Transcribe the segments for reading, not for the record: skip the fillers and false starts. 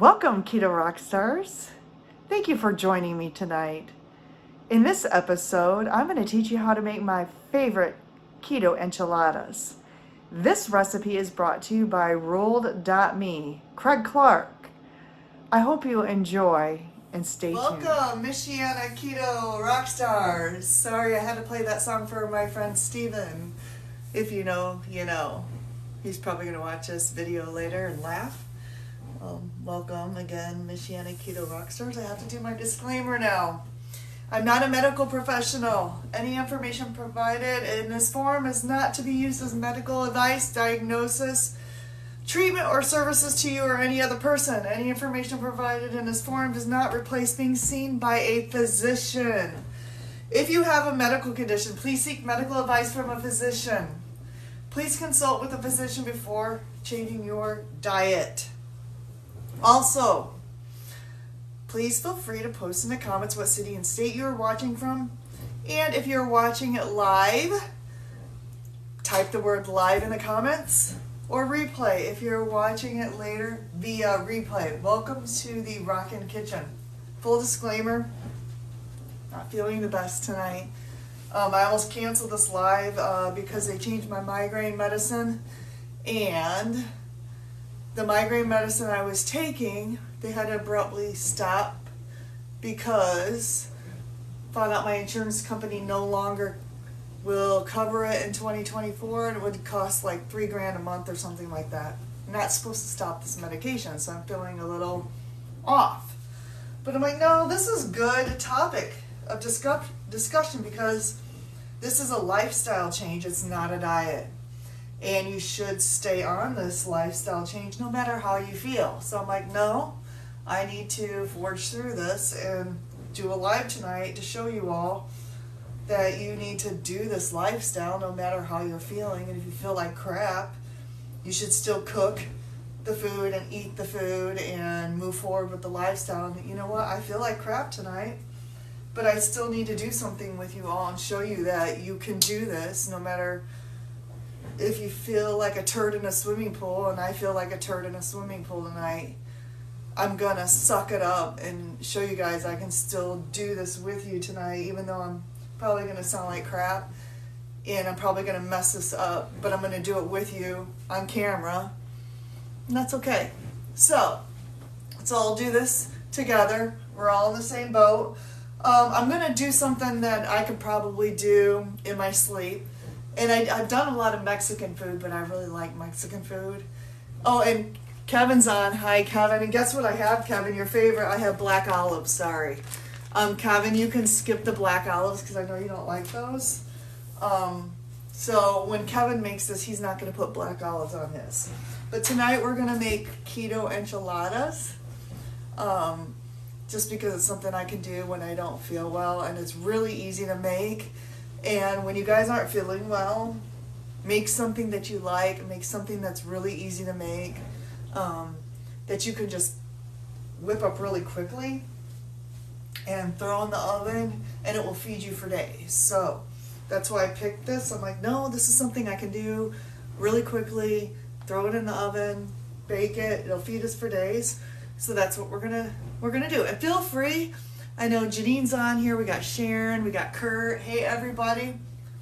Welcome, Keto Rockstars. Thank you for joining me tonight. In this episode, I'm going to teach you how to make my favorite keto enchiladas. This recipe is brought to you by Ruled.me, Clarke. I hope you enjoy and stay tuned. Welcome, Michiana Keto Rockstars. Sorry I had to play that song for my friend Steven. If you know, you know. He's probably going to watch this video later and laugh. Welcome again, Michiana Keto Rockstars. I have to do my disclaimer now. I'm not a medical professional. Any information provided in this forum is not to be used as medical advice, diagnosis, treatment, or services to you or any other person. Any information provided in this forum does not replace being seen by a physician. If you have a medical condition, please seek medical advice from a physician. Please consult with a physician before changing your diet. Also, please feel free to post in the comments what city and state you're watching from. And if you're watching it live, type the word live in the comments or replay if you're watching it later via replay. Welcome to the Rockin Kitchen. Full disclaimer, not feeling the best tonight. I almost canceled this live because they changed my migraine medicine, and the migraine medicine I was taking, they had to abruptly stop because found out my insurance company no longer will cover it in 2024, and it would cost like $3,000 a month or something like that. I'm not supposed to stop this medication, so I'm feeling a little off. But I'm like, no, this is good topic of discussion because this is a lifestyle change. It's not a diet. And you should stay on this lifestyle change no matter how you feel. So I'm like, no, I need to forge through this and do a live tonight to show you all that you need to do this lifestyle no matter how you're feeling. And if you feel like crap, you should still cook the food and eat the food and move forward with the lifestyle. And you know what? I feel like crap tonight, but I still need to do something with you all and show you that you can do this no matter if you feel like a turd in a swimming pool, and I feel like a turd in a swimming pool tonight. I'm gonna suck it up and show you guys I can still do this with you tonight, even though I'm probably gonna sound like crap and I'm probably gonna mess this up, but I'm gonna do it with you on camera, and that's okay. So let's all do this together. We're all in the same boat. I'm gonna do something that I could probably do in my sleep. And I've done a lot of Mexican food, but I really like Mexican food. Oh, and Kevin's on. Hi, Kevin. And guess what I have, Kevin? Your favorite. I have black olives. Sorry. Kevin, you can skip the black olives because I know you don't like those. So when Kevin makes this, he's not going to put black olives on his. But tonight we're going to make keto enchiladas. Just because it's something I can do when I don't feel well, and it's really easy to make. And when you guys aren't feeling well, make something that you like, make something that's really easy to make, that you can just whip up really quickly and throw in the oven, and it will feed you for days. So that's why I picked this. I'm like, no, this is something I can do really quickly, throw it in the oven, bake it, it'll feed us for days. So that's what we're gonna do. And feel free, I know Janine's on here, we got Sharon, we got Kurt. Hey everybody,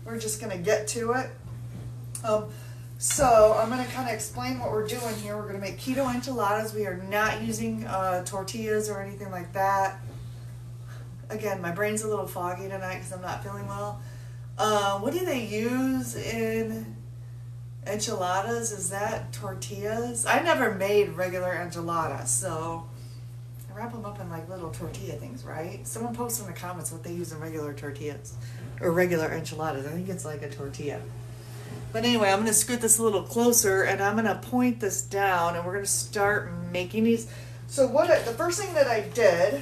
we're just gonna get to it. So I'm gonna kind of explain what we're doing here. We're gonna make keto enchiladas. We are not using tortillas or anything like that. Again, my brain's a little foggy tonight because I'm not feeling well. What do they use in enchiladas? Is that tortillas? I never made regular enchiladas, so I wrap them up in like little tortilla things, right? Someone post in the comments what they use in regular tortillas or regular enchiladas. I think it's like a tortilla. But anyway, I'm going to scoot this a little closer and I'm going to point this down and we're going to start making these. So the first thing that I did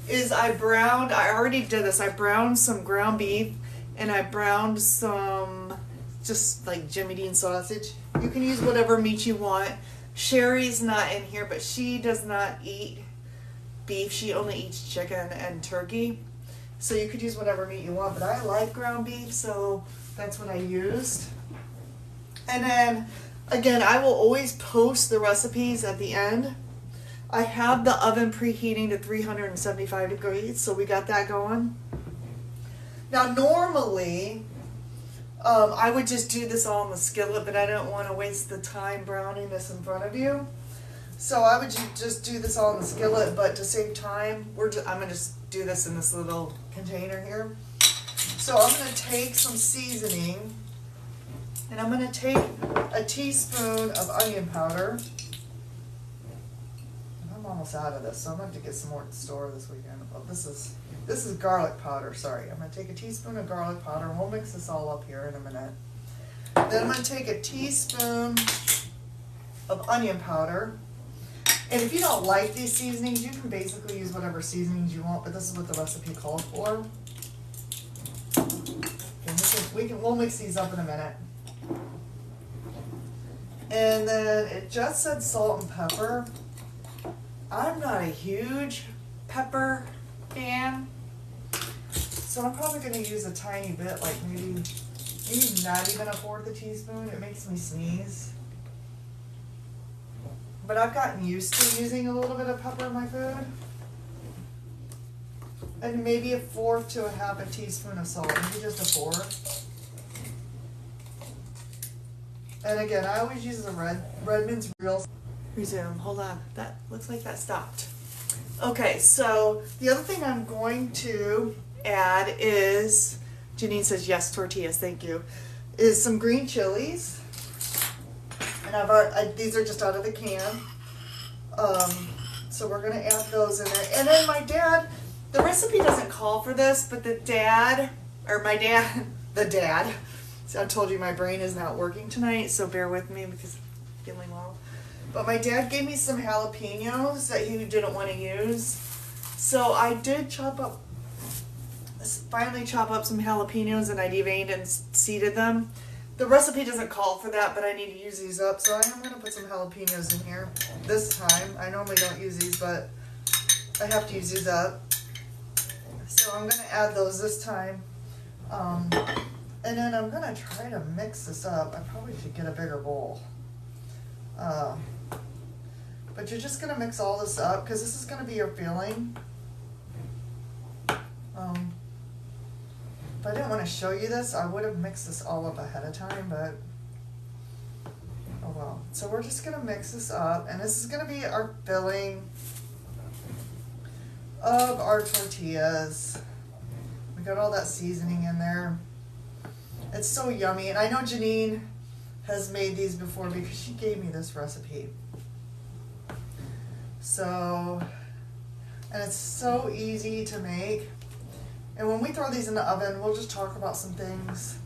is I already did this. I browned some ground beef and I browned some just like Jimmy Dean sausage. You can use whatever meat you want. Sherry's not in here, but she does not eat beef. She only eats chicken and turkey. So you could use whatever meat you want, but I like ground beef, so that's what I used. And then, again, I will always post the recipes at the end I have the oven preheating to 375 degrees, so we got that going. Now normally, I would just do this all in the skillet, but I don't want to waste the time browning this in front of you. So I would just do this all in the skillet, but to save time, I'm going to just do this in this little container here. So I'm going to take some seasoning, and I'm going to take a teaspoon of onion powder. I'm almost out of this, so I'm going to have to get some more at the store this weekend. Oh, this is garlic powder, sorry. I'm going to take a teaspoon of garlic powder, and we'll mix this all up here in a minute. Then I'm going to take a teaspoon of onion powder. And if you don't like these seasonings, you can basically use whatever seasonings you want, but this is what the recipe calls for. And we'll mix these up in a minute. And then it just said salt and pepper. I'm not a huge pepper fan, so I'm probably going to use a tiny bit, like maybe not even 1/4 teaspoon. It makes me sneeze. But I've gotten used to using a little bit of pepper in my food. And maybe 1/4 to 1/2 teaspoon of salt, maybe just 1/4. And again, I always use the Redmond's Real. Resume, hold on, that looks like that stopped. Okay, so the other thing I'm going to add is, Janine says yes, tortillas, thank you, is some green chilies. And these are just out of the can. So we're going to add those in there. And then my dad, the recipe doesn't call for this, but the dad, so I told you my brain is not working tonight, so bear with me because I'm feeling well. But my dad gave me some jalapenos that he didn't want to use. So I did finally chop up some jalapenos, and I deveined and seeded them. The recipe doesn't call for that, but I need to use these up, so I am going to put some jalapenos in here this time. I normally don't use these, but I have to use these up. So I'm going to add those this time. And then I'm going to try to mix this up. I probably should get a bigger bowl. But you're just going to mix all this up, because this is going to be your filling. If I didn't want to show you this, I would have mixed this all up ahead of time, but oh well. So we're just going to mix this up, and this is going to be our filling of our tortillas. We got all that seasoning in there. It's so yummy, and I know Janine has made these before because she gave me this recipe. So, and it's so easy to make. And when we throw these in the oven, we'll just talk about some things.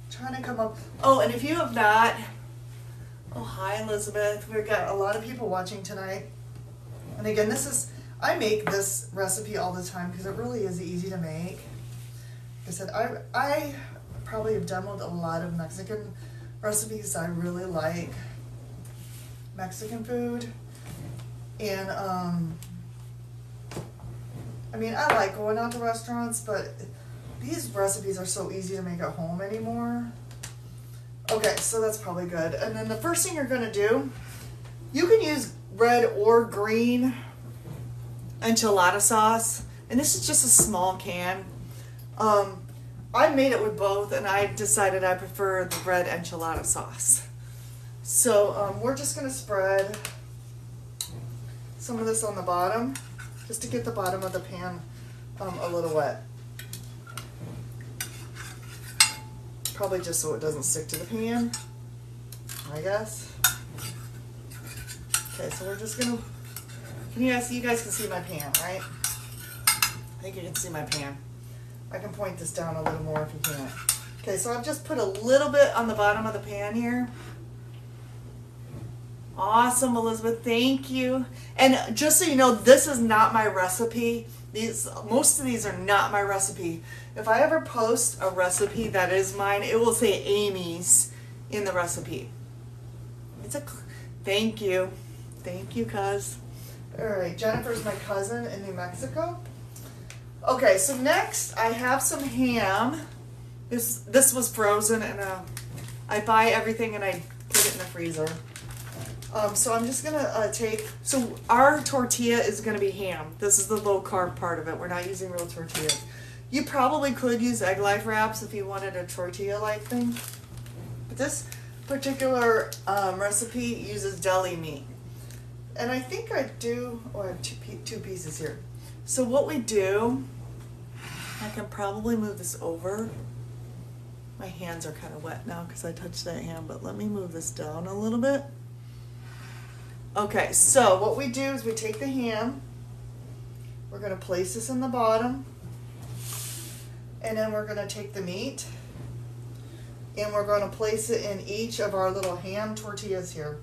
Trying to come up. Oh, and if you have not, oh, hi Elizabeth. We've got a lot of people watching tonight. And again, I make this recipe all the time because it really is easy to make. Like I said, I probably have demoed a lot of Mexican recipes. I really like Mexican food. And, I mean, I like going out to restaurants, but these recipes are so easy to make at home anymore. Okay, so that's probably good. And then the first thing you're going to do, you can use red or green enchilada sauce. And this is just a small can. I made it with both, and I decided I prefer the red enchilada sauce. So we're just going to spread some of this on the bottom, just to get the bottom of the pan a little wet. Probably just so it doesn't stick to the pan, I guess. Okay, so we're just gonna, you guys can see my pan, right? I think you can see my pan. I can point this down a little more if you can't. Okay, so I've just put a little bit on the bottom of the pan here. Awesome, Elizabeth, thank you. And just so you know, this is not my recipe. Most of these are not my recipe. If I ever post a recipe that is mine, it will say Amy's in the recipe. Thank you, cuz. All right, Jennifer's my cousin in New Mexico. Okay, so next I have some ham. This was frozen, and I buy everything and I put it in the freezer. So I'm just gonna so our tortilla is gonna be ham. This is the low carb part of it. We're not using real tortillas. You probably could use egg life wraps if you wanted a tortilla-like thing. But this particular recipe uses deli meat. And I think I do, I have two pieces here. So what we do, I can probably move this over. My hands are kind of wet now because I touched that hand, but let me move this down a little bit. Okay, so what we do is we take the ham, we're going to place this in the bottom, and then we're going to take the meat, and we're going to place it in each of our little ham tortillas here.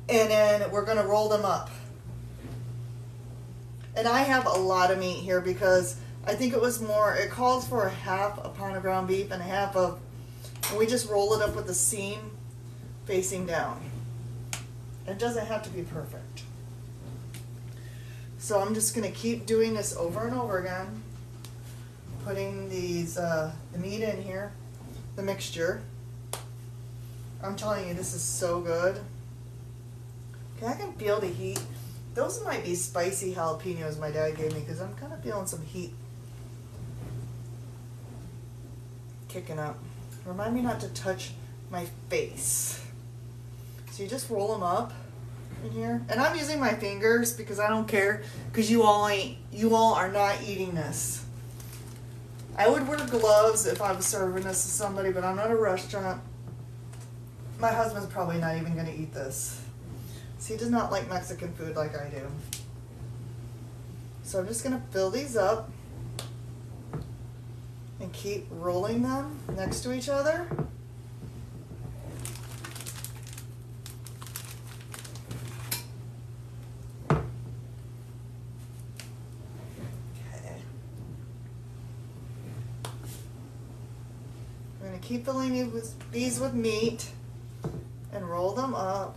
And then we're going to roll them up. And I have a lot of meat here because I think it calls for a half a pound of ground beef and and we just roll it up with the seam facing down. It doesn't have to be perfect. So I'm just going to keep doing this over and over again. Putting the meat in here, the mixture. I'm telling you, this is so good. Okay, I can feel the heat. Those might be spicy jalapenos my dad gave me because I'm kind of feeling some heat kicking up. Remind me not to touch my face. So you just roll them up in here. And I'm using my fingers because I don't care because you all are not eating this. I would wear gloves if I was serving this to somebody, but I'm not a restaurant. My husband's probably not even going to eat this. So he does not like Mexican food like I do. So I'm just going to fill these up and keep rolling them next to each other. Okay. I'm going to keep filling these with meat and roll them up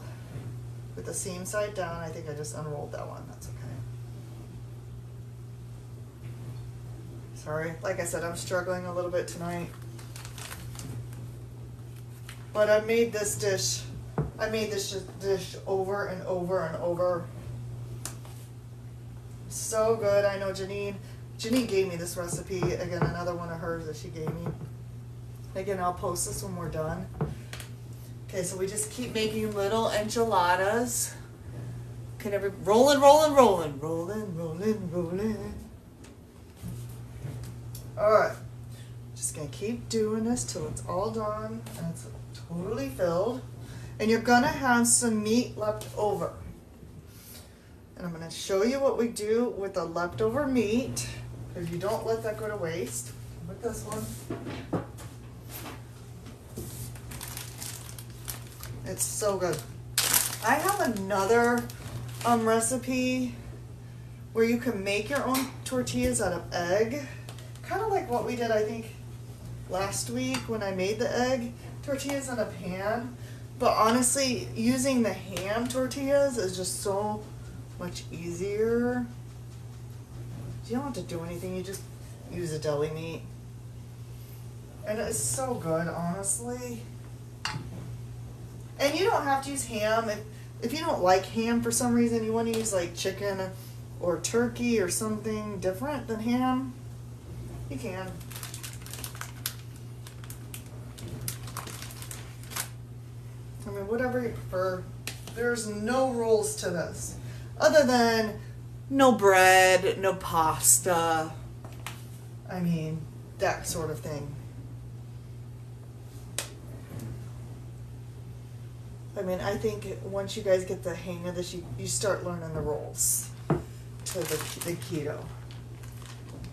with the seam side down. I think I just unrolled that one. That's okay. Sorry. Like I said, I'm struggling a little bit tonight. But I made this dish over and over and over. So good. I know Janine gave me this recipe. Again, another one of hers that she gave me. Again, I'll post this when we're done. Okay, so we just keep making little enchiladas. Okay, rolling. Alright, just going to keep doing this till it's all done and it's totally filled. And you're going to have some meat left over. And I'm going to show you what we do with the leftover meat, because you don't let that go to waste. With this one. It's so good. I have another recipe where you can make your own tortillas out of egg. Kind of like what we did, I think, last week when I made the egg tortillas in a pan. But honestly, using the ham tortillas is just so much easier. You don't have to do anything. You just use a deli meat. And it's so good, honestly. And you don't have to use ham. If you don't like ham for some reason, you want to use like chicken or turkey or something different than ham, you can. I mean, whatever you prefer. There's no rules to this. Other than no bread, no pasta. I mean, that sort of thing. I mean, I think once you guys get the hang of this, you start learning the rules to the keto.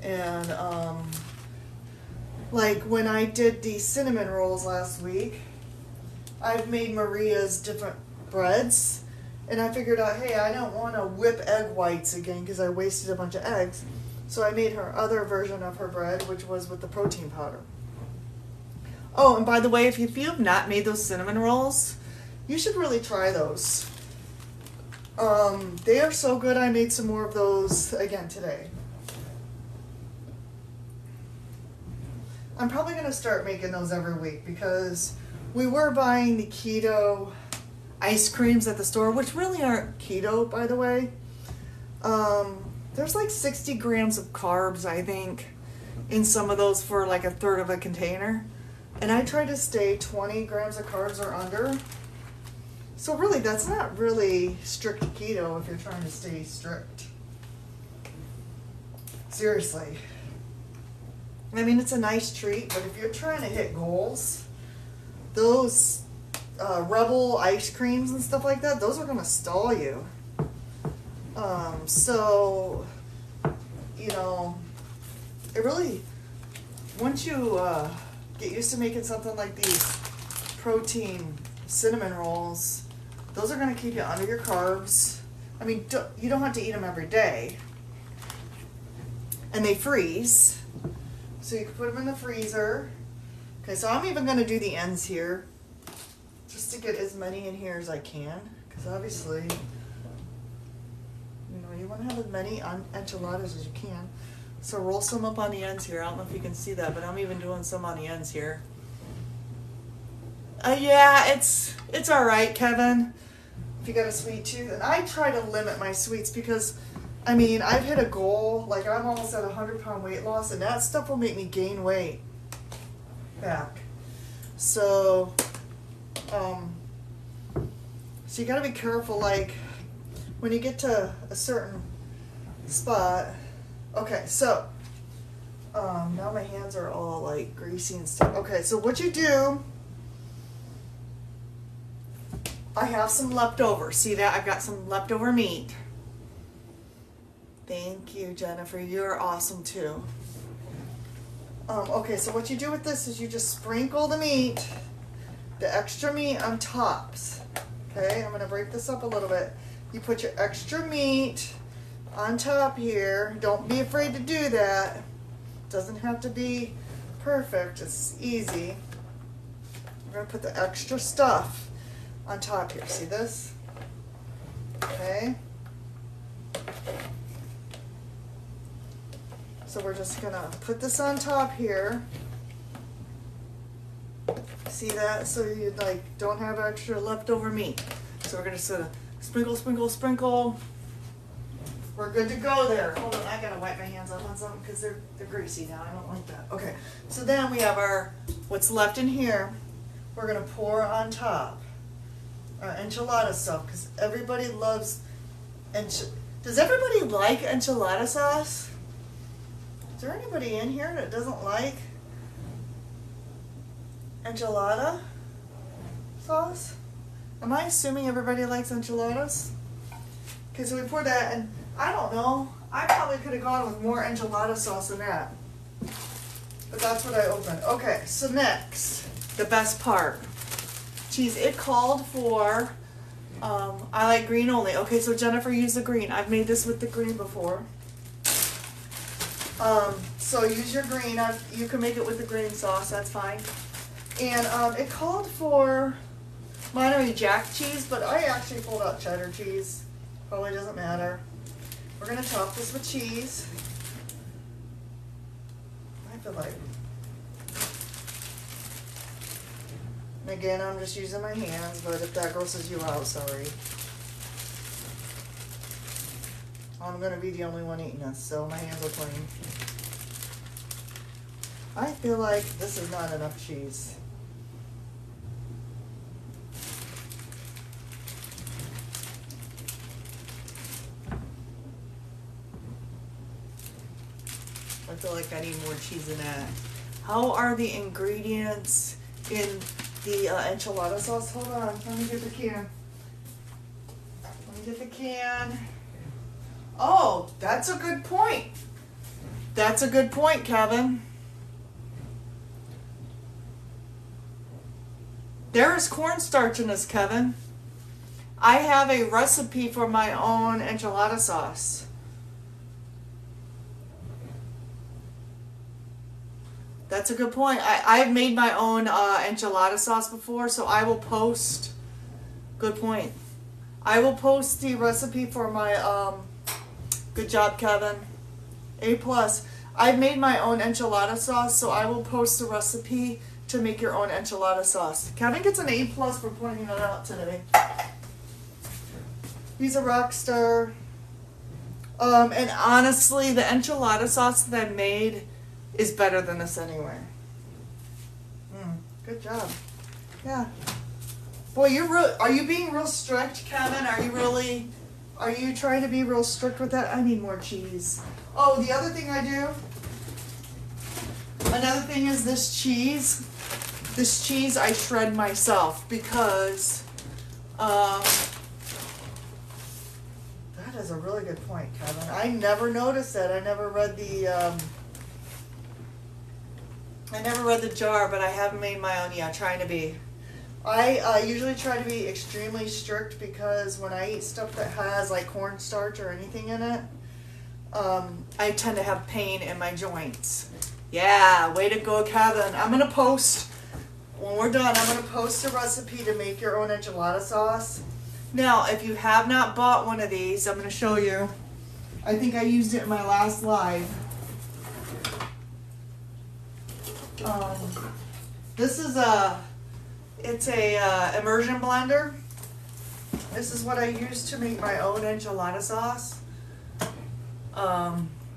And like when I did the cinnamon rolls last week, I've made Maria's different breads, and I figured out, hey, I don't want to whip egg whites again because I wasted a bunch of eggs. So I made her other version of her bread, which was with the protein powder. Oh, and by the way, if you have not made those cinnamon rolls, you should really try those. They are so good. I made some more of those again today. I'm probably going to start making those every week because we were buying the keto ice creams at the store, which really aren't keto, by the way. There's like 60 grams of carbs, I think, in some of those for like a third of a container. And I try to stay 20 grams of carbs or under. So really, that's not really strict keto if you're trying to stay strict. Seriously. I mean, it's a nice treat, but if you're trying to hit goals, those Rebel ice creams and stuff like that, those are going to stall you. So, you know, it really, once you get used to making something like these protein cinnamon rolls, those are going to keep you under your carbs. I mean, you don't have to eat them every day. And they freeze. So you can put them in the freezer. Okay, so I'm even going to do the ends here, just to get as many in here as I can. Because obviously, you know, you want to have as many enchiladas as you can. So roll some up on the ends here. I don't know if you can see that, but I'm even doing some on the ends here. Yeah, it's all right, Kevin, if you got a sweet tooth. And I try to limit my sweets because, I mean, I've hit a goal. Like, I'm almost at 100-pound weight loss, and that stuff will make me gain weight back. So you got to be careful, like, when you get to a certain spot. Okay, so now my hands are all like greasy and stuff. Okay, so what you do, I have some leftover. See that? I've got some leftover meat. Thank you, Jennifer. You're awesome too. Okay, so what you do with this is you just sprinkle the meat, the extra meat on tops. Okay, I'm going to break this up a little bit. You put your extra meat on top here. Don't be afraid to do that. Doesn't have to be perfect. It's easy. We're going to put the extra stuff on top here. See this? Okay. So we're just going to put this on top here. See that? So you like don't have extra leftover meat. So we're going to sort of sprinkle, sprinkle, sprinkle. We're good to go there. Hold on, I gotta wipe my hands off on something because they're greasy now. I don't like that. Okay, so then we have our what's left in here. We're gonna pour on top our enchilada stuff because everybody loves. Does everybody like enchilada sauce? Is there anybody in here that doesn't like enchilada sauce? Am I assuming everybody likes enchiladas? Okay, so we pour that, and I don't know. I probably could have gone with more enchilada sauce than that. But that's what I opened. Okay, so next, the best part. Cheese. It called for, I like green only. Okay, so Jennifer used the green. I've made this with the green before. So use your green. You can make it with the green sauce, that's fine. And it called for Monterey Jack cheese, but I actually pulled out cheddar cheese. Probably doesn't matter. We're going to top this with cheese. I feel like. And again, I'm just using my hands, but if that grosses you out, sorry. I'm going to be the only one eating this, so my hands are clean. I feel like this is not enough cheese. I feel like I need more cheese in that. How are the ingredients in the enchilada sauce? Hold on, let me get the can. Let me get the can. Oh, that's a good point. That's a good point, Kevin. There is cornstarch in this, Kevin. I have a recipe for my own enchilada sauce. That's a good point. I've made my own enchilada sauce before, so I will post. Good point. I will post the recipe for my. Good job, Kevin. A+. I've made my own enchilada sauce, so I will post the recipe to make your own enchilada sauce. Kevin gets an A+ for pointing that out today. He's a rock star. And honestly, the enchilada sauce that I made is better than this anyway. Good job. Yeah. Boy, are you being real strict, Kevin? Are you trying to be real strict with that? I need more cheese. Oh, the other thing I do, another thing is this cheese. This cheese I shred myself because, that is a really good point, Kevin. I never noticed that. I never read the jar, but I haven't made my own yet. Trying to be. I usually try to be extremely strict because when I eat stuff that has like cornstarch or anything in it, I tend to have pain in my joints. Yeah, way to go, Kevin. I'm gonna post, when we're done, I'm gonna post a recipe to make your own enchilada sauce. Now, if you have not bought one of these, I'm gonna show you. I think I used it in my last live. This is it's a immersion blender. This is what I use to make my own enchilada sauce.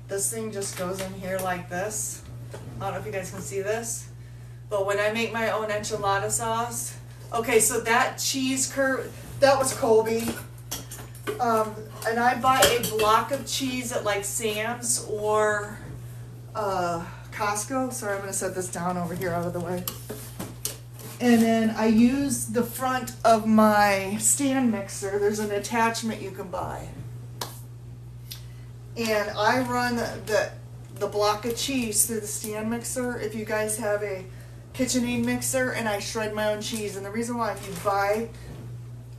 This thing just goes in here like this. I don't know if you guys can see this, but when I make my own enchilada sauce, okay, so that cheese curd, that was Colby. And I buy a block of cheese at like Sam's or Costco. Sorry, I'm going to set this down over here out of the way. And then I use the front of my stand mixer. There's an attachment you can buy. And I run the block of cheese through the stand mixer. If you guys have a KitchenAid mixer, and I shred my own cheese. And the reason why, if you buy,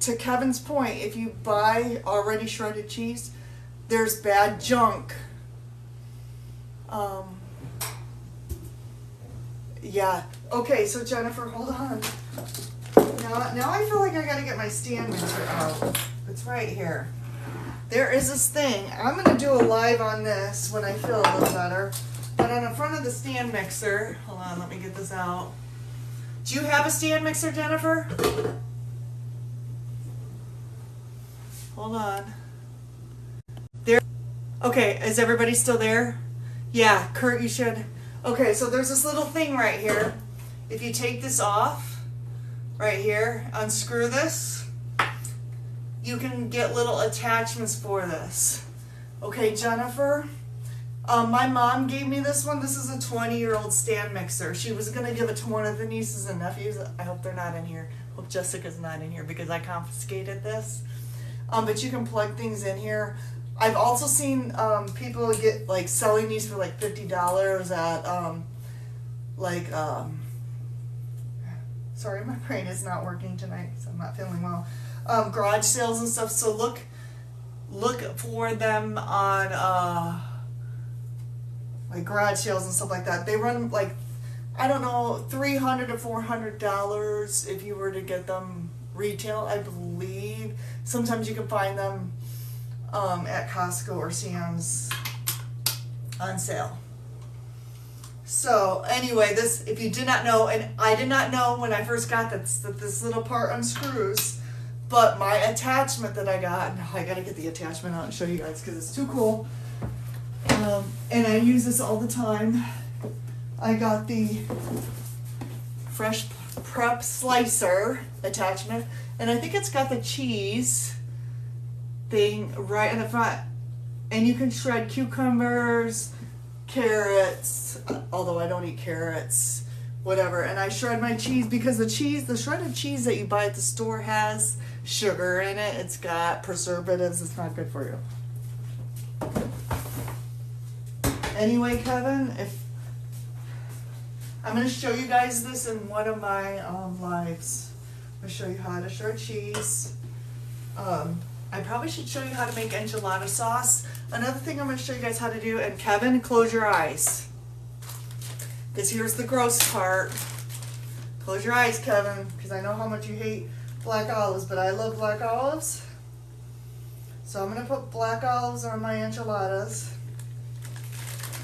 to Kevin's point, if you buy already shredded cheese, there's bad junk. Yeah. Okay, so Jennifer, hold on. Now I feel like I gotta get my stand mixer out. It's right here. There is this thing. I'm gonna do a live on this when I feel a little better. But on the front of the stand mixer, hold on, let me get this out. Do you have a stand mixer, Jennifer? Hold on. There. Okay, is everybody still there? Yeah, Kurt, you should. Okay, so there's this little thing right here. If you take this off, right here, unscrew this, you can get little attachments for this. Okay, Jennifer, my mom gave me this one. This is a 20-year-old stand mixer. She was going to give it to one of the nieces and nephews. I hope they're not in here. Hope Jessica's not in here because I confiscated this. But you can plug things in here. I've also seen people get like selling these for like $50 at sorry, my brain is not working tonight, so I'm not feeling well. Garage sales and stuff. So look for them on like garage sales and stuff like that. They run like, I don't know, $300 to $400 if you were to get them retail, I believe. Sometimes you can find them at Costco or Sam's on sale. So anyway, this, if you did not know, and I did not know when I first got this, that this little part unscrews, but my attachment that I got, I gotta get the attachment out and show you guys because it's too cool. And I use this all the time. I got the Fresh Prep Slicer attachment, and I think it's got the cheese thing right in the front. And you can shred cucumbers, carrots, although I don't eat carrots, whatever. And I shred my cheese because the shredded cheese that you buy at the store has sugar in it. It's got preservatives. It's not good for you. Anyway, Kevin, I'm going to show you guys this in one of my lives. I'm going to show you how to shred cheese. I probably should show you how to make enchilada sauce. Another thing I'm going to show you guys how to do, and Kevin, close your eyes. Because here's the gross part. Close your eyes, Kevin, because I know how much you hate black olives, but I love black olives. So I'm going to put black olives on my enchiladas.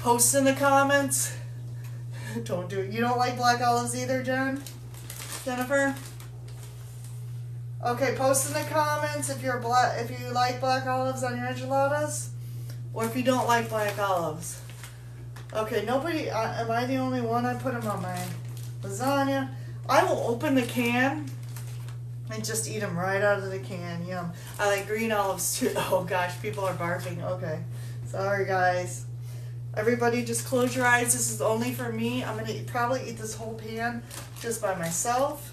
Post in the comments. Don't do it. You don't like black olives either, Jennifer? Okay, post in the comments if you're if you like black olives on your enchiladas, or if you don't like black olives. Okay, nobody. Am I the only one? I put them on my lasagna. I will open the can and just eat them right out of the can. Yum. I like green olives too. Oh gosh, people are barking. Okay, sorry guys. Everybody, just close your eyes. This is only for me. I'm gonna probably eat this whole pan just by myself.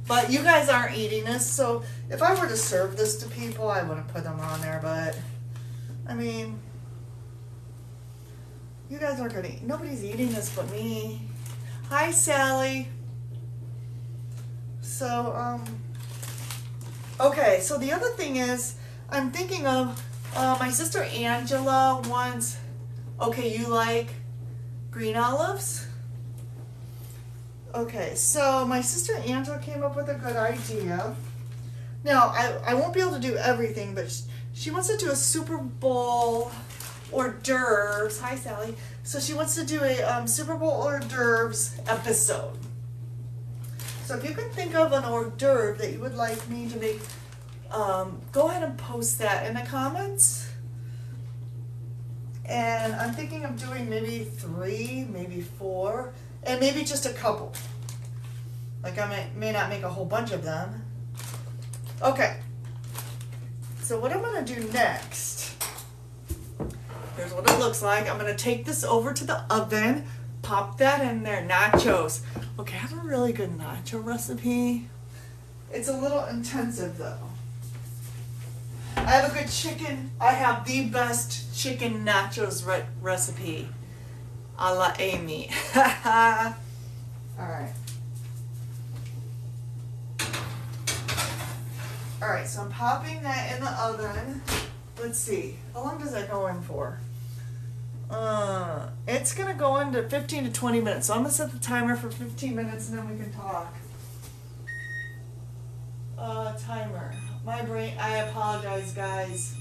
But you guys aren't eating this, so if I were to serve this to people, I wouldn't put them on there, but, I mean, you guys aren't gonna eat. Nobody's eating this but me. Hi, Sally. So, okay, so the other thing is, I'm thinking of, my sister Angela wants, okay, you like green olives? Okay, so my sister Angela came up with a good idea. Now, I won't be able to do everything, but she wants to do a Super Bowl hors d'oeuvres. Hi, Sally. So she wants to do a Super Bowl hors d'oeuvres episode. So if you can think of an hors d'oeuvre that you would like me to make, go ahead and post that in the comments. And I'm thinking of doing maybe 3, maybe 4. And maybe just a couple. Like I may not make a whole bunch of them. Okay. So what I'm going to do next, here's what it looks like. I'm going to take this over to the oven, pop that in there. Nachos. Okay, I have a really good nacho recipe. It's a little intensive though. I have a good chicken. I have the best chicken nachos recipe. A la Amy. Alright. Alright, so I'm popping that in the oven. Let's see. How long does that go in for? It's going to go into 15 to 20 minutes. So I'm going to set the timer for 15 minutes and then we can talk. Timer. My brain, I apologize, guys.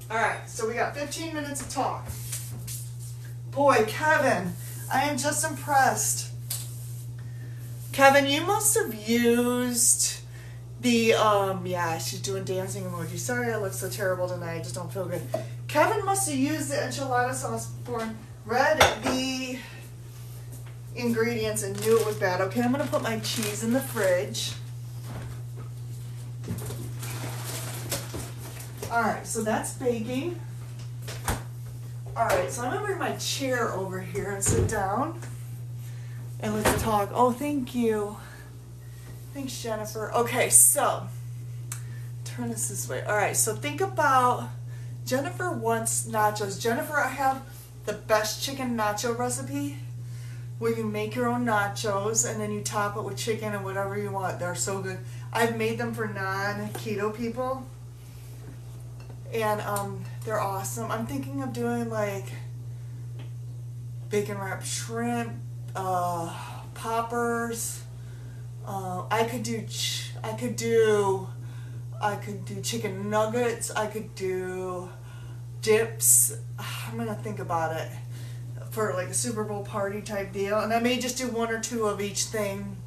Alright, so we got 15 minutes of talk. Boy, Kevin, I am just impressed. Kevin, you must have used the, yeah, she's doing dancing emoji. Sorry I look so terrible tonight, I just don't feel good. Kevin must have used the enchilada sauce for, read the ingredients and knew it was bad. Okay, I'm going to put my cheese in the fridge. Alright, so that's baking. Alright, so I'm going to bring my chair over here and sit down. And let's talk. Oh, thank you. Thanks, Jennifer. Okay, so, turn this way. Alright, so think about, Jennifer wants nachos. Jennifer, I have the best chicken nacho recipe where you make your own nachos and then you top it with chicken and whatever you want. They're so good. I've made them for non-keto people. And they're awesome. I'm thinking of doing like bacon wrapped shrimp, poppers. I could do chicken nuggets. I could do dips. I'm gonna think about it for like a Super Bowl party type deal. And I may just do 1 or 2 of each thing.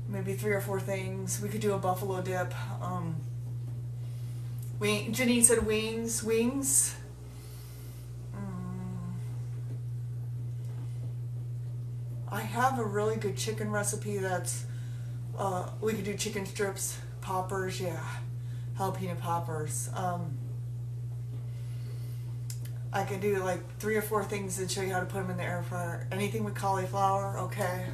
Maybe 3 or 4 things. We could do a buffalo dip. Janine said wings. I have a really good chicken recipe that's, we could do chicken strips, poppers, yeah, jalapeno poppers. I could do like 3 or 4 things and show you how to put them in the air fryer. Anything with cauliflower, okay.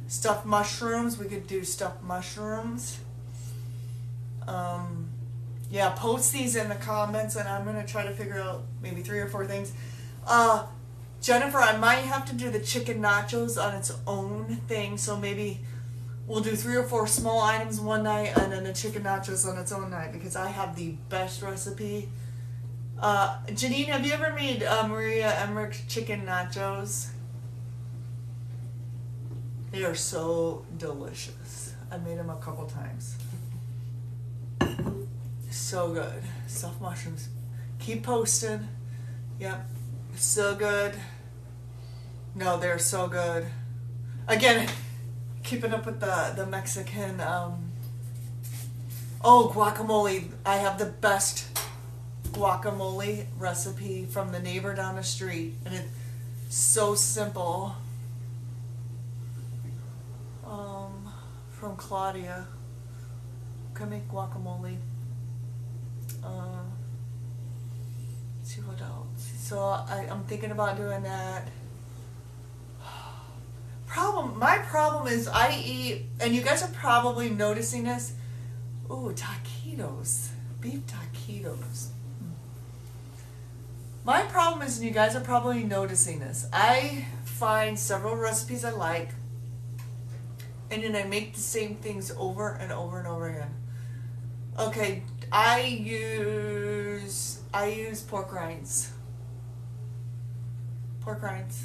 Stuffed mushrooms, we could do stuffed mushrooms. Yeah, post these in the comments and I'm going to try to figure out maybe 3 or 4 things. Jennifer, I might have to do the chicken nachos on its own thing, so maybe we'll do 3 or 4 small items one night and then the chicken nachos on its own night because I have the best recipe. Janine, have you ever made Maria Emmerich's chicken nachos? They are so delicious. I made them a couple times. So good. Stuffed mushrooms. Keep posting. Yep. So good. No, they're so good. Again, keeping up with the Mexican, oh, guacamole. I have the best guacamole recipe from the neighbor down the street, and it's so simple. From Claudia. Can make guacamole. Let's see what else. So I'm thinking about doing that. My problem is I eat, and you guys are probably noticing this. Ooh, taquitos, beef taquitos. My problem is, and you guys are probably noticing this, I find several recipes I like, and then I make the same things over and over and over again. Okay, I use pork rinds. Pork rinds.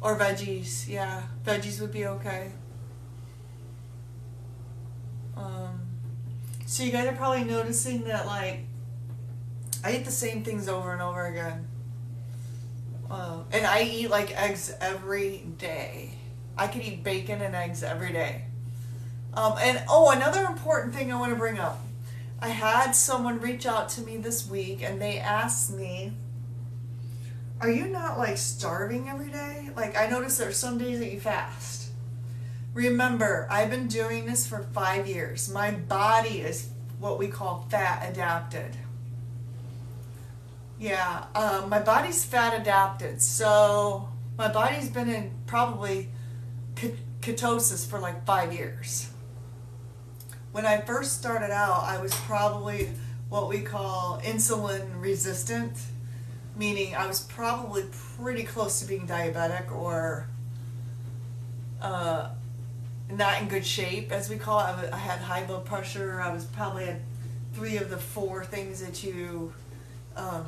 Or veggies, yeah. Veggies would be okay. So you guys are probably noticing that, like, I eat the same things over and over again. And I eat, like, eggs every day. I could eat bacon and eggs every day. Another important thing I want to bring up. I had someone reach out to me this week, and they asked me, are you not, like, starving every day? Like, I noticed there's some days that you fast. Remember, I've been doing this for 5 years. My body is what we call fat adapted. Yeah, my body's fat adapted. So my body's been in probably ketosis for like 5 years. When I first started out, I was probably what we call insulin resistant, meaning I was probably pretty close to being diabetic, or not in good shape, as we call it. I had high blood pressure. I was probably at 3 of the 4 things that you, I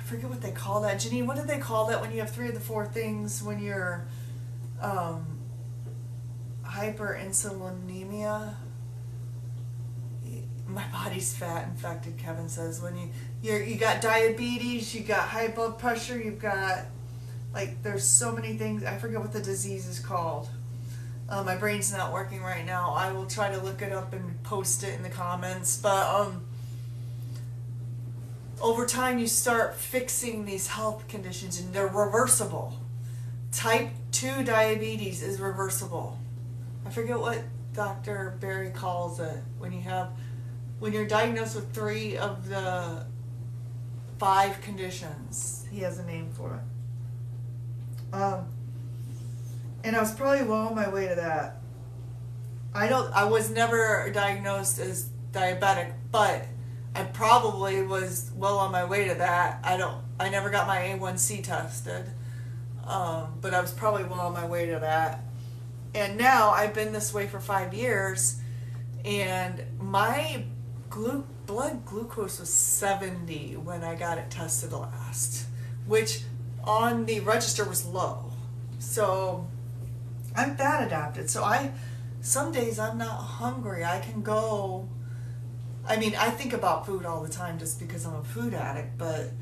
forget what they call that. Janine, what do they call that when you have 3 of the 4 things when you're hyperinsulinemia? My body's fat infected, Kevin says. When you got diabetes, you got high blood pressure, you've got, like, there's so many things. I forget what the disease is called. My brain's not working right now. I will try to look it up and post it in the comments. But over time, you start fixing these health conditions, and they're reversible. Type 2 diabetes is reversible. I forget what Dr. Barry calls it. When you're diagnosed with 3 of the 5 conditions, he has a name for it. And I was probably well on my way to that. I was never diagnosed as diabetic, but I probably was well on my way to that. I never got my A1C tested, but I was probably well on my way to that. And now I've been this way for 5 years, and my blood glucose was 70 when I got it tested last, which on the register was low. So I'm fat adapted. So some days I'm not hungry. I can go, I think about food all the time just because I'm a food addict, but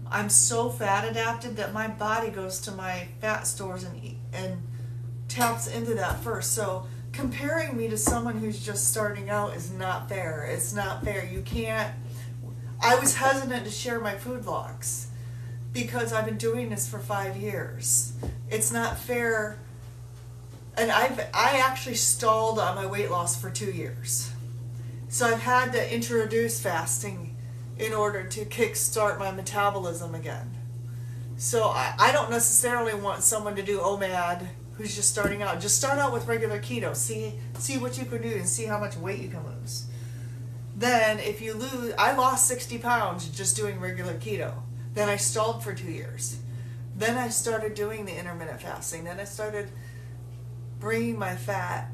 I'm so fat adapted that my body goes to my fat stores and taps into that first. So comparing me to someone who's just starting out is not fair. It's not fair. You can't. I was hesitant to share my food logs because I've been doing this for 5 years. It's not fair. And I actually stalled on my weight loss for 2 years. So I've had to introduce fasting in order to kickstart my metabolism again. So I don't necessarily want someone to do OMAD who's just starting out. Just start out with regular keto. See what you can do and see how much weight you can lose. Then if you lose, I lost 60 pounds just doing regular keto. Then I stalled for 2 years. Then I started doing the intermittent fasting. Then I started bringing my fat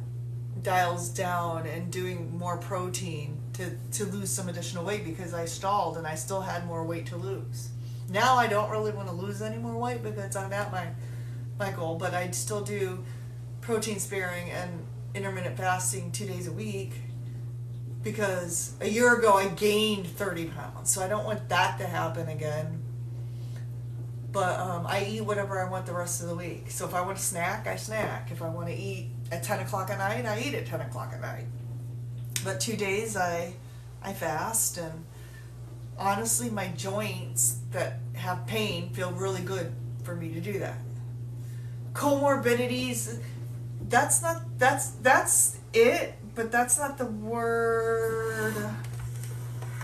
dials down and doing more protein to lose some additional weight because I stalled and I still had more weight to lose. Now I don't really want to lose any more weight because I'm at my goal, but I still do protein sparing and intermittent fasting 2 days a week because a year ago I gained 30 pounds, so I don't want that to happen again. But I eat whatever I want the rest of the week. So if I want to snack, I snack. If I want to eat at 10 o'clock at night, I eat at 10 o'clock at night. But 2 days I fast, and honestly my joints that have pain feel really good for me to do that. Comorbidities, that's it, but that's not the word.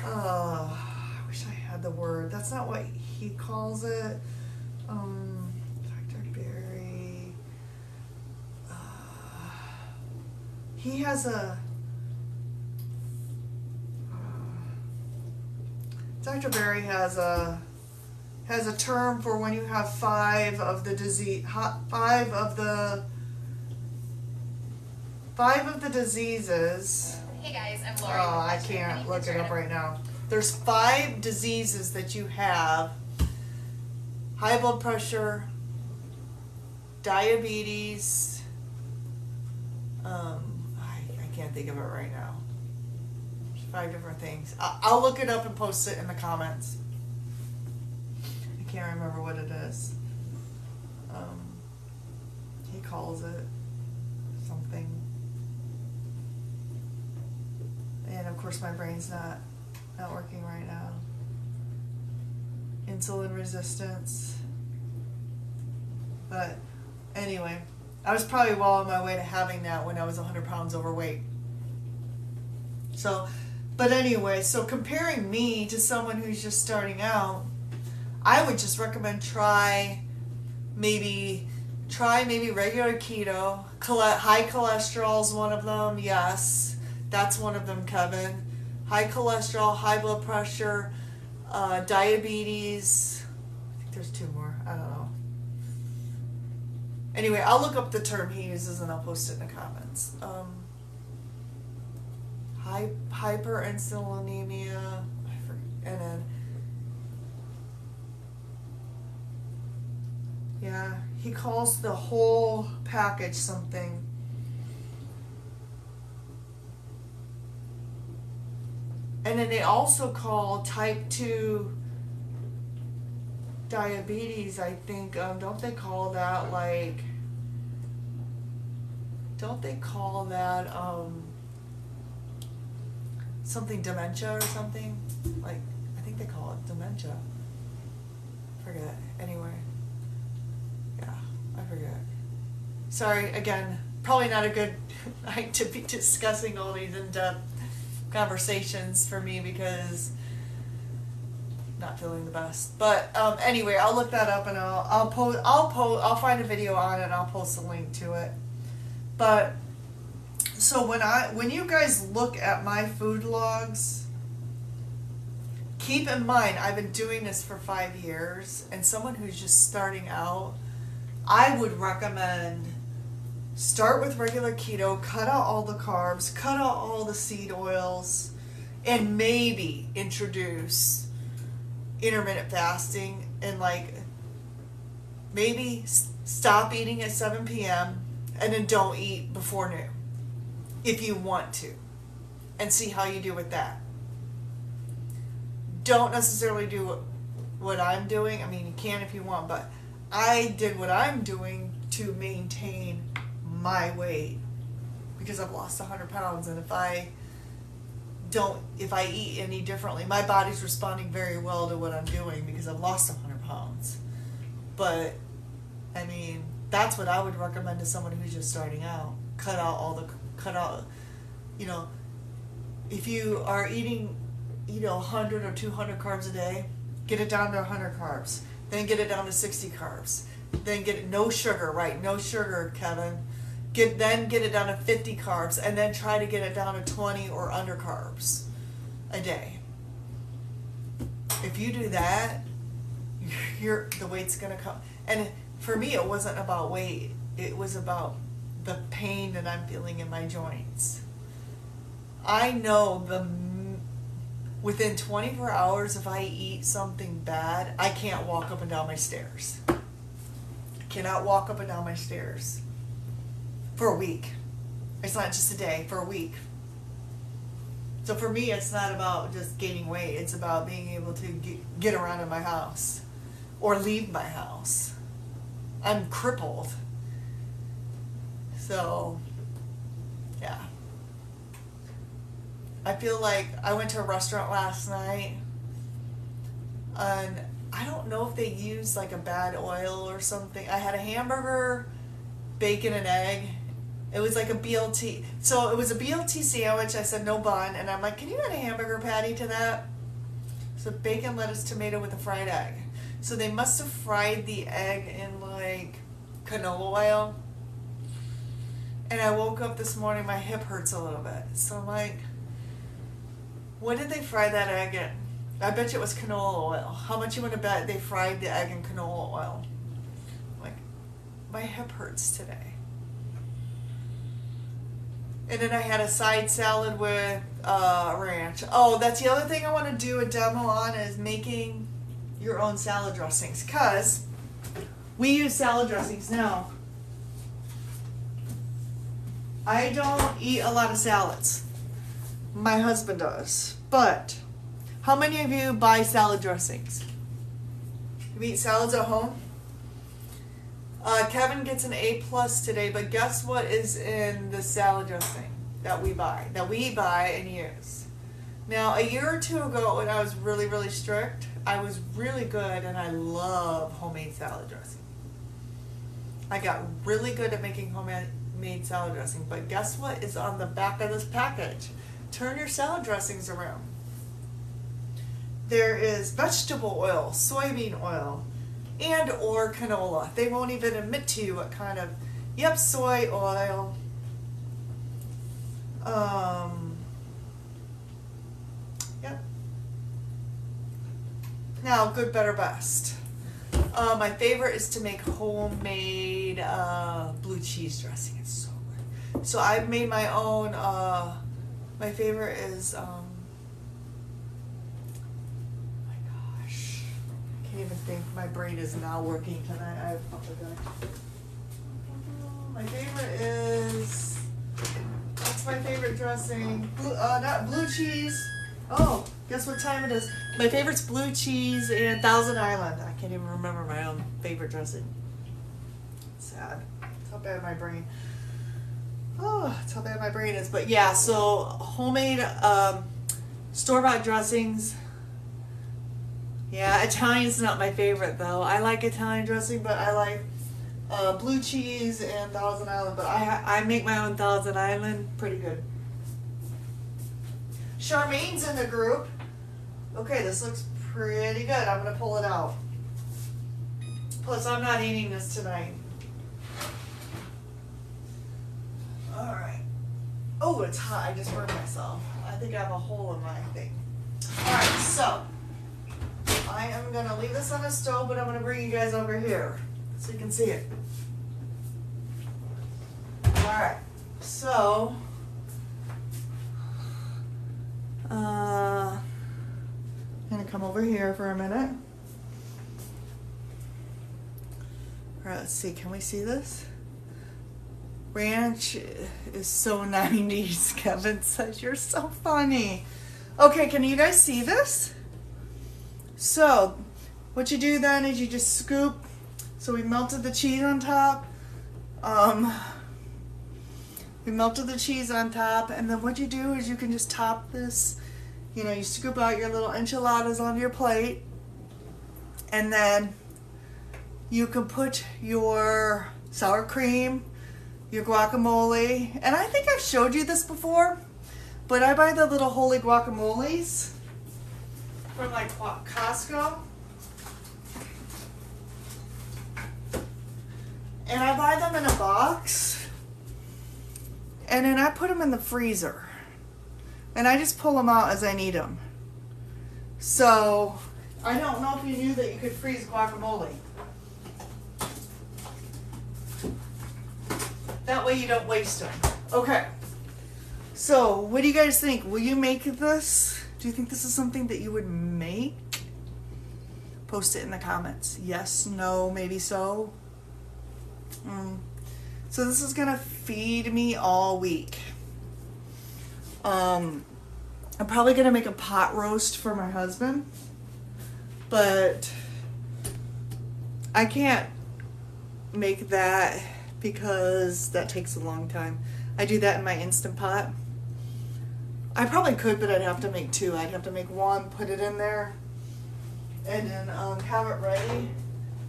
I wish I had the word. That's not what he calls it. Dr. Berry. He has a. Dr. Berry has a term for when you have five of the diseases. Hey guys, I'm Lori. Oh, I can't look it up right now. There's 5 diseases that you have: high blood pressure, diabetes. I can't think of it right now. 5 different things. I'll look it up and post it in the comments. I can't remember what it is. He calls it something. And of course my brain's not working right now. Insulin resistance. But anyway, I was probably well on my way to having that when I was 100 pounds overweight. But anyway, so comparing me to someone who's just starting out, I would just recommend try maybe regular keto. High cholesterol is one of them. Yes, that's one of them, Kevin. High cholesterol, high blood pressure, diabetes. I think there's 2 more. I don't know. Anyway, I'll look up the term he uses and I'll post it in the comments. Hyperinsulinemia, and then he calls the whole package something. And then they also call type 2 diabetes, I think. Don't they call that something dementia or something? I think they call it dementia. Forget. Anyway. Yeah, I forget. Sorry, again, probably not a good night to be discussing all these in-depth conversations for me because not feeling the best. But anyway, I'll look that up and I'll find a video on it and I'll post a link to it. But so when you guys look at my food logs, keep in mind I've been doing this for 5 years, and someone who's just starting out, I would recommend start with regular keto, cut out all the carbs, cut out all the seed oils, and maybe introduce intermittent fasting, and maybe stop eating at 7 p.m. and then don't eat before noon if you want to, and see how you do with that. Don't necessarily do what I'm doing. I mean, you can if you want, but I did what I'm doing to maintain my weight because I've lost 100 pounds, and if I eat any differently, my body's responding very well to what I'm doing because I've lost 100 pounds. But I mean, that's what I would recommend to someone who's just starting out. Cut out, if you are eating 100 or 200 carbs a day, get it down to 100 carbs, then get it down to 60 carbs, then get it no sugar, right? No sugar, Kevin. Then get it down to 50 carbs, and then try to get it down to 20 or under carbs a day. If you do that, the weight's gonna come. And for me, it wasn't about weight. It was about the pain that I'm feeling in my joints. I know within 24 hours, if I eat something bad, I can't walk up and down my stairs. I cannot walk up and down my stairs for a week. It's not just a day, for a week. So for me, it's not about just gaining weight. It's about being able to get around in my house or leave my house. I'm crippled. So, yeah. I feel like I went to a restaurant last night and I don't know if they used like a bad oil or something. I had a hamburger, bacon, and egg. It was like a BLT. So it was a BLT sandwich. I said no bun. And I'm like, can you add a hamburger patty to that? So bacon, lettuce, tomato with a fried egg. So they must have fried the egg in like canola oil. And I woke up this morning, my hip hurts a little bit. So I'm like, what did they fry that egg in? I bet you it was canola oil. How much you want to bet they fried the egg in canola oil? Like, my hip hurts today. And then I had a side salad with ranch. Oh, that's the other thing I want to do a demo on is making your own salad dressings. Because we use salad dressings now. I don't eat a lot of salads. My husband does. But how many of you buy salad dressings? You eat salads at home? Kevin gets an A+ today, but guess what is in the salad dressing that we buy and use? Now, a year or two ago when I was really, really strict, I was really good and I love homemade salad dressing. I got really good at making homemade salad dressing, but guess what is on the back of this package? Turn your salad dressings around. There is vegetable oil, soybean oil, and or canola. They won't even admit to you what kind of, yep, soy oil. Yep. Now, good, better, best. My favorite is to make homemade blue cheese dressing. It's so good. So I've made my own. My favorite is. My gosh, I can't even think. My brain is not working tonight. I apologize. My favorite is. What's my favorite dressing? Not blue cheese. Oh, guess what time it is? My favorite's blue cheese and Thousand Island. I can't even remember my own favorite dressing. Sad. That's how bad my brain. Oh, that's how bad my brain is. But yeah, so homemade store-bought dressings. Yeah, Italian's not my favorite though. I like Italian dressing, but I like blue cheese and Thousand Island. But I make my own Thousand Island. Pretty good. Charmaine's in the group. Okay, this looks pretty good. I'm going to pull it out. Plus, I'm not eating this tonight. Alright. Oh, it's hot. I just burned myself. I think I have a hole in my thing. Alright, so I am going to leave this on the stove, but I'm going to bring you guys over here so you can see it. Alright, so I'm going to come over here for a minute. Alright, let's see. Can we see this? Ranch is so 90s, Kevin says. You're so funny. Okay, can you guys see this? So, what you do then is you just scoop. So we melted the cheese on top. We melted the cheese on top, and then what you do is you can just top this. You know, you scoop out your little enchiladas onto your plate, and then you can put your sour cream, your guacamole, and I think I've showed you this before, but I buy the little holy guacamoles from like Costco. And I buy them in a box, and then I put them in the freezer, and I just pull them out as I need them. So I don't know if you knew that you could freeze guacamole. That way you don't waste them. Okay. So what do you guys think? Will you make this? Do you think this is something that you would make? Post it in the comments. Yes, no, maybe so. So this is gonna feed me all week. I'm probably gonna make a pot roast for my husband, but I can't make that because that takes a long time. I do that in my Instant Pot. I probably could, but I'd have to make two. I'd have to make one, put it in there, and then have it ready,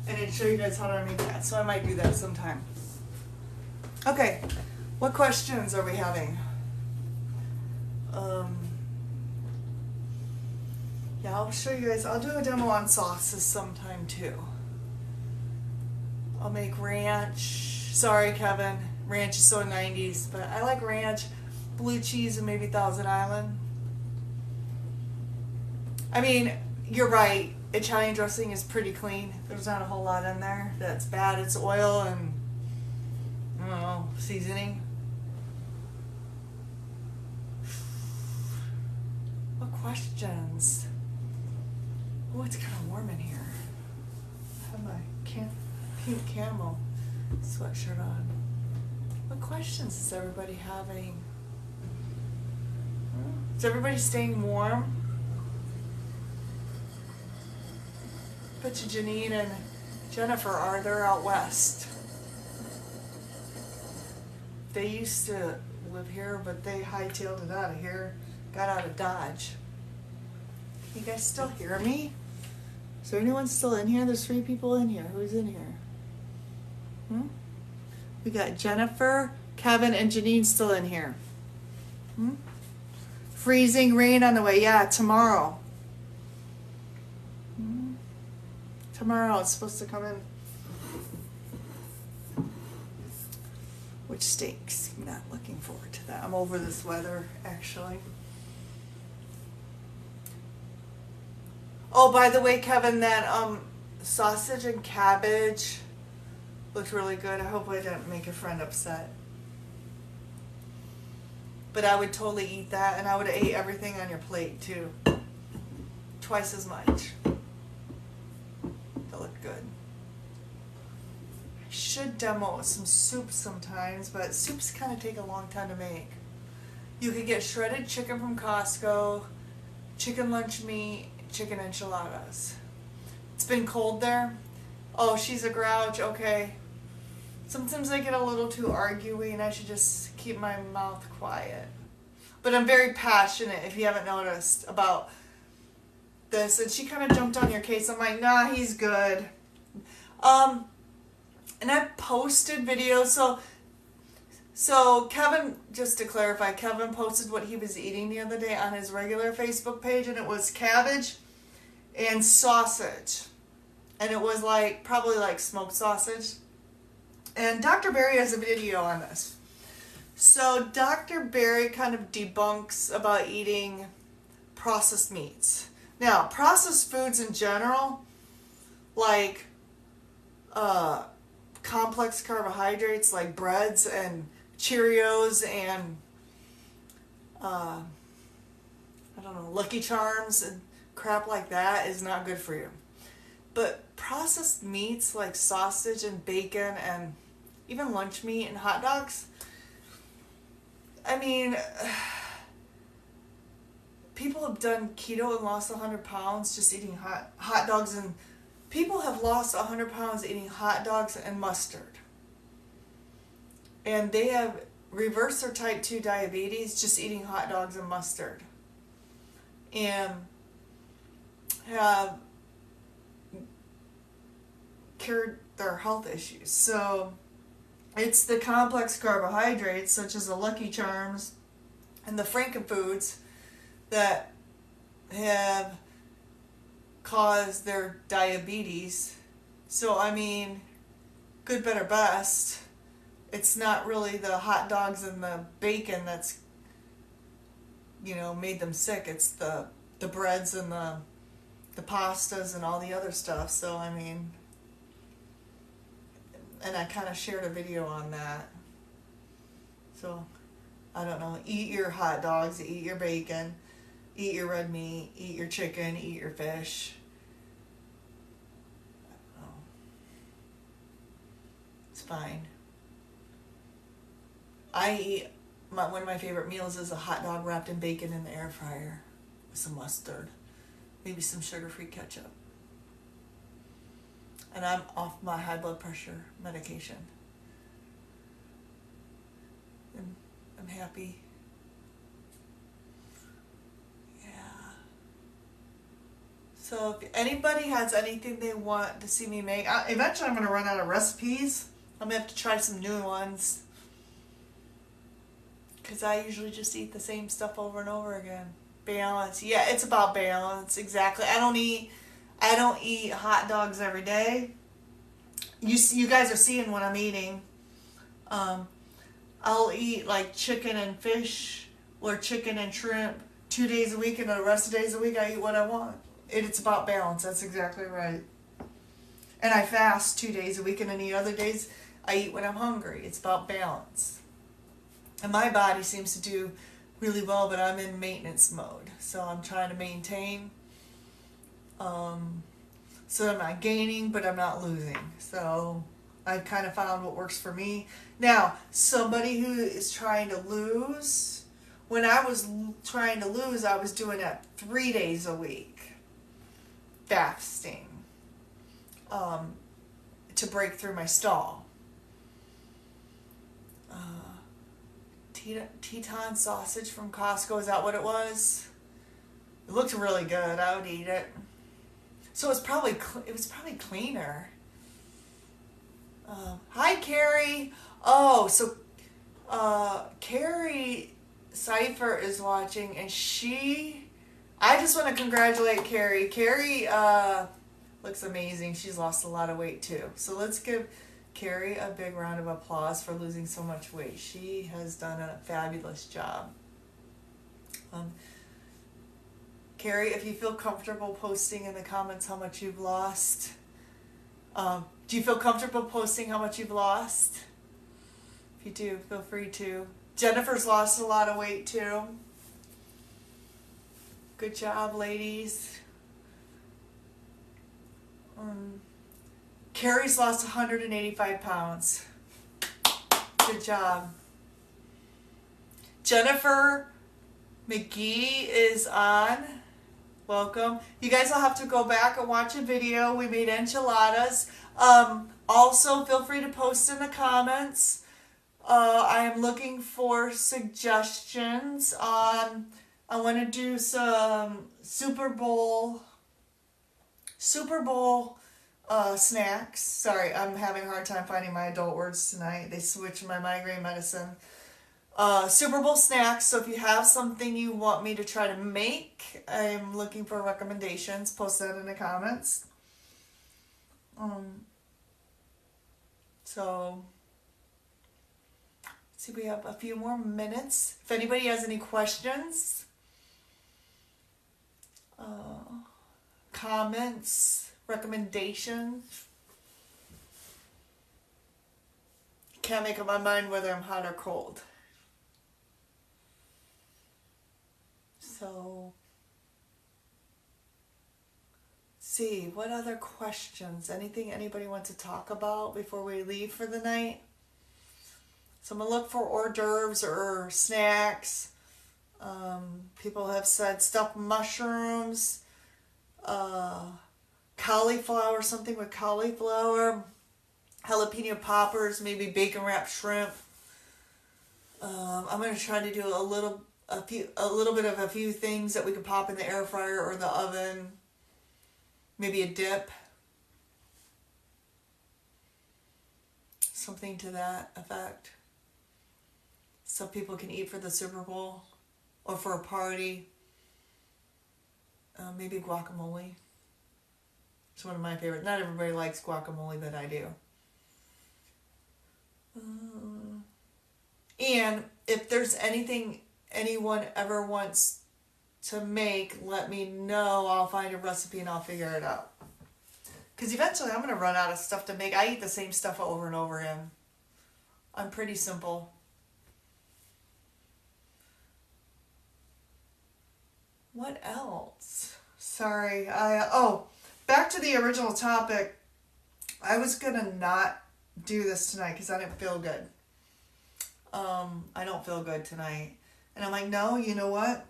and then show you guys how to make that. So I might do that sometime. Okay, what questions are we having? Yeah, I'll show you guys. I'll do a demo on sauces sometime too. I'll make ranch. Sorry, Kevin. Ranch is so 90s, but I like ranch, blue cheese, and maybe Thousand Island. I mean, you're right. Italian dressing is pretty clean. There's not a whole lot in there that's bad. It's oil and, I don't know, seasoning. What questions? Oh, it's kind of warm in here. I have my pink camo sweatshirt on. What questions is everybody having? Is everybody staying warm? Bet you Janine and Jennifer are. They're out west. They used to live here, but they hightailed it out of here. Got out of Dodge. You guys still hear me? Is there anyone still in here? There's 3 people in here. Who's in here? We got Jennifer, Kevin, and Janine still in here. Freezing rain on the way. Yeah, tomorrow. Tomorrow it's supposed to come in. Which stinks. I'm not looking forward to that. I'm over this weather, actually. Oh, by the way, Kevin, that sausage and cabbage looked really good. I hope I didn't make a friend upset. But I would totally eat that, and I would have ate everything on your plate, too. Twice as much. That looked good. I should demo some soup sometimes, but soups kind of take a long time to make. You could get shredded chicken from Costco, chicken lunch meat, chicken enchiladas. It's been cold there. Oh, she's a grouch. Okay. Sometimes I get a little too arguey and I should just keep my mouth quiet. But I'm very passionate, if you haven't noticed, about this. And she kind of jumped on your case. I'm like, nah, he's good. And I've posted videos. So Kevin, just to clarify, Kevin posted what he was eating the other day on his regular Facebook page, and it was cabbage and sausage. And it was probably like smoked sausage. And Dr. Berry has a video on this. So Dr. Berry kind of debunks about eating processed meats. Now, processed foods in general, like complex carbohydrates like breads and Cheerios and I don't know, Lucky Charms and crap like that is not good for you. But processed meats like sausage and bacon and even lunch meat and hot dogs, I mean, people have done keto and lost 100 pounds just eating hot dogs, and people have lost 100 pounds eating hot dogs and mustard. And they have reversed their type 2 diabetes just eating hot dogs and mustard. And have cured their health issues. So it's the complex carbohydrates such as the Lucky Charms and the Frankenfoods that have caused their diabetes. So I mean, good, better, best. It's not really the hot dogs and the bacon that's, made them sick. It's the breads and the pastas and all the other stuff. So I mean, and I kind of shared a video on that. So I don't know, eat your hot dogs, eat your bacon, eat your red meat, eat your chicken, eat your fish. I don't know. It's fine. One of my favorite meals is a hot dog wrapped in bacon in the air fryer with some mustard, maybe some sugar-free ketchup. and I'm off my high blood pressure medication. And I'm happy. Yeah. So if anybody has anything they want to see me make, eventually I'm going to run out of recipes. I'm going to have to try some new ones. Because I usually just eat the same stuff over and over again. Balance. Yeah, it's about balance. Exactly. I don't eat hot dogs every day. You guys are seeing what I'm eating. I'll eat like chicken and fish or chicken and shrimp 2 days a week, and the rest of the days a week I eat what I want. It's about balance. That's exactly right. And I fast 2 days a week, and any other days I eat when I'm hungry. It's about balance. And my body seems to do really well, but I'm in maintenance mode. So I'm trying to maintain. So I'm not gaining, but I'm not losing. So I've kind of found what works for me. Now, somebody who is trying to lose, when I was trying to lose, I was doing it 3 days a week, fasting, to break through my stall. Teton sausage from Costco, is that what it was? It looked really good. I would eat it. So it was probably cleaner. Hi, Carrie. Oh, so Carrie Cipher is watching, and I just want to congratulate Carrie. Carrie looks amazing. She's lost a lot of weight too. So let's give Carrie a big round of applause for losing so much weight. She has done a fabulous job. Carrie, if you feel comfortable posting in the comments how much you've lost, do you feel comfortable posting how much you've lost? If you do, feel free to. Jennifer's lost a lot of weight too. Good job, ladies. Carrie's lost 185 pounds. Good job. Jennifer McGee is on. Welcome. You guys will have to go back and watch a video. We made enchiladas. Also, feel free to post in the comments. I am looking for suggestions on. I want to do some Super Bowl snacks. Sorry, I'm having a hard time finding my adult words tonight. They switched my migraine medicine. Super Bowl snacks. So if you have something you want me to try to make, I'm looking for recommendations. Post that in the comments. So, let's see, we have a few more minutes. If anybody has any questions, comments, recommendations. Can't make up my mind whether I'm hot or cold. So, see, what other questions? Anything anybody wants to talk about before we leave for the night? So I'm going to look for hors d'oeuvres or snacks. People have said stuffed mushrooms, cauliflower, something with cauliflower, jalapeno poppers, maybe bacon wrapped shrimp. I'm going to try to do a little bit of a few things that we could pop in the air fryer or the oven. Maybe a dip. Something to that effect. So people can eat for the Super Bowl or for a party. Maybe guacamole. It's one of my favorites. Not everybody likes guacamole, but I do. And if there's anything anyone ever wants to make, let me know. I'll find a recipe and I'll figure it out. Because eventually I'm going to run out of stuff to make. I eat the same stuff over and over again. I'm pretty simple. What else? Sorry. Back to the original topic. I was going to not do this tonight because I didn't feel good. I don't feel good tonight. And I'm like, no, you know what?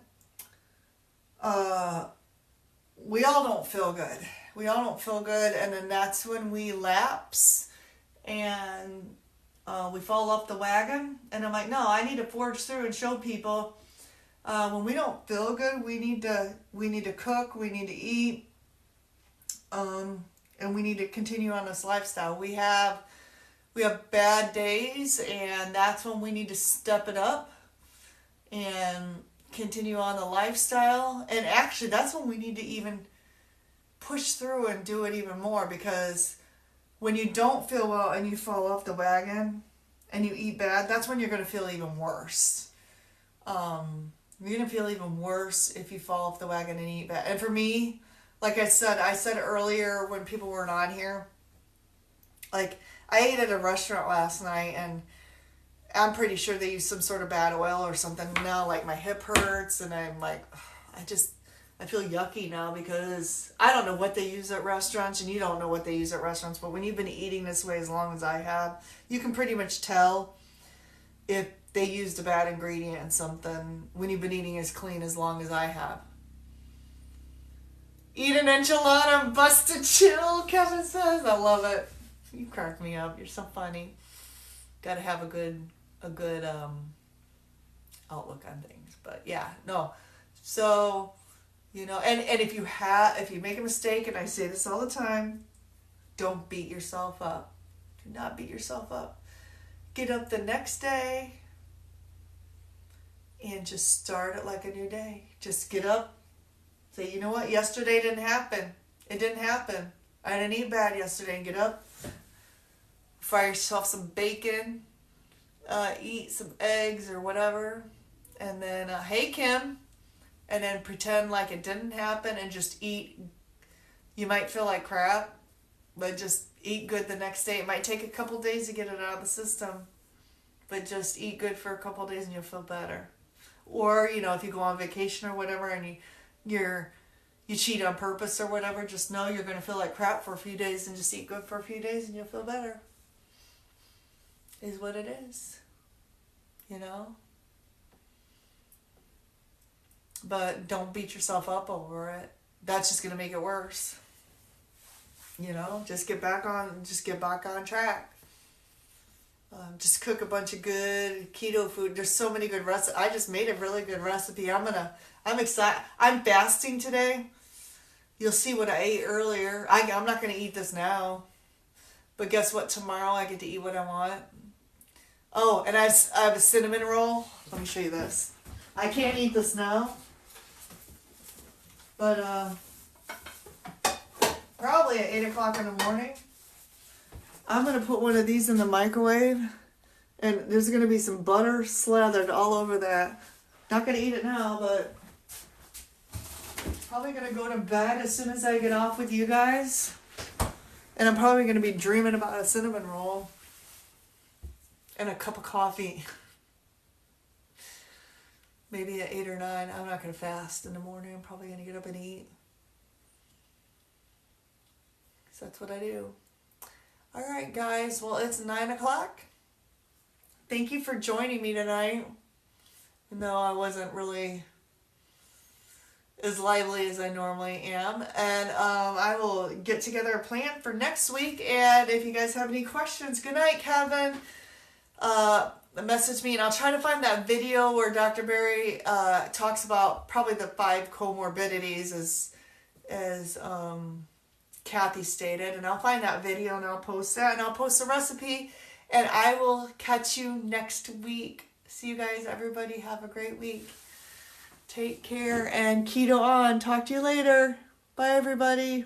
We all don't feel good. we all don't feel good, and then that's when we lapse and we fall off the wagon. And I'm like, no, I need to forge through and show people when we don't feel good, we need to cook, we need to eat, and we need to continue on this lifestyle. We have bad days, and that's when we need to step it up and continue on the lifestyle. And actually, that's when we need to even push through and do it even more, because when you don't feel well and you fall off the wagon and you eat bad, that's when you're going to feel even worse. You're going to feel even worse if you fall off the wagon and eat bad. And for me, like I said earlier when people weren't on here, like, I ate at a restaurant last night, and I'm pretty sure they used some sort of bad oil or something. Now, like, my hip hurts, and I'm like, I feel yucky now, because I don't know what they use at restaurants, and you don't know what they use at restaurants, but when you've been eating this way as long as I have, you can pretty much tell if they used a bad ingredient in something when you've been eating as clean as long as I have. Eat an enchilada, busted chill, Kevin says. I love it. You crack me up. You're so funny. Got to have a good outlook on things. But yeah, no. So, and if you make a mistake, and I say this all the time, don't beat yourself up. Do not beat yourself up. Get up the next day and just start it like a new day. Just get up. Say, you know what? Yesterday didn't happen. It didn't happen. I didn't eat bad yesterday. And get up. Fry yourself some bacon. Eat some eggs or whatever. And then, hey, Kim. And then pretend like it didn't happen and just eat. You might feel like crap, but just eat good the next day. It might take a couple days to get it out of the system, but just eat good for a couple days and you'll feel better. Or, if you go on vacation or whatever and you cheat on purpose or whatever, just know you're going to feel like crap for a few days, and just eat good for a few days and you'll feel better. Is what it is. But don't beat yourself up over it. That's just going to make it worse. Just get back on track. Just cook a bunch of good keto food. There's so many good recipes. I just made a really good recipe. I'm excited. I'm fasting today. You'll see what I ate earlier. I'm not going to eat this now. But guess what? Tomorrow I get to eat what I want. Oh, and I have a cinnamon roll. Let me show you this. I can't eat this now. But probably at 8 o'clock in the morning, I'm going to put one of these in the microwave, and there's going to be some butter slathered all over that. Not going to eat it now, but probably going to go to bed as soon as I get off with you guys. And I'm probably going to be dreaming about a cinnamon roll and a cup of coffee. Maybe at 8 or 9. I'm not going to fast in the morning. I'm probably going to get up and eat. Because that's what I do. All right, guys. Well, it's 9 o'clock. Thank you for joining me tonight. Even though I wasn't really as lively as I normally am. And I will get together a plan for next week. And if you guys have any questions, good night, Kevin. Message me, and I'll try to find that video where Dr. Berry talks about probably the 5 comorbidities as Kathy stated, and I'll find that video and I'll post that, and I'll post the recipe, and I will catch you next week. See you guys, everybody. Have a great week. Take care, and keto on. Talk to you later. Bye, everybody.